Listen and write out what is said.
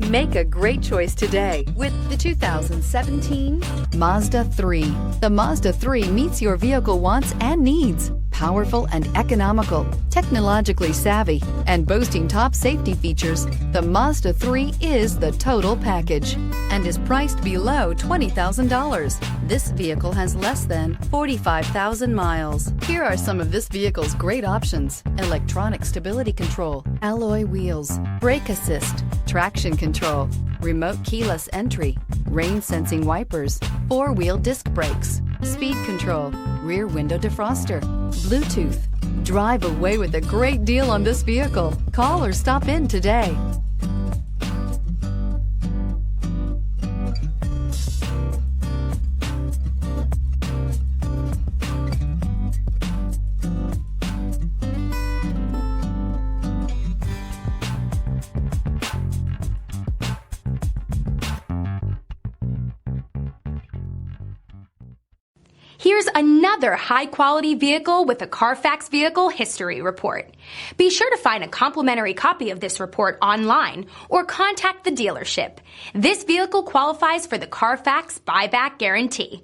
Make a great choice today with the 2017 Mazda 3. The Mazda 3 meets your vehicle wants and needs. Powerful and economical, technologically savvy, and boasting top safety features, the Mazda 3 is the total package and is priced below $20,000. This vehicle has less than 45,000 miles. Here are some of this vehicle's great options: electronic stability control, alloy wheels, brake assist, traction control, remote keyless entry, rain sensing wipers, four-wheel disc brakes, speed control, rear window defroster, Bluetooth. Drive away with a great deal on this vehicle. Call or stop in today. Here's another high-quality vehicle with a Carfax Vehicle History Report. Be sure to find a complimentary copy of this report online or contact the dealership. This vehicle qualifies for the Carfax Buyback Guarantee.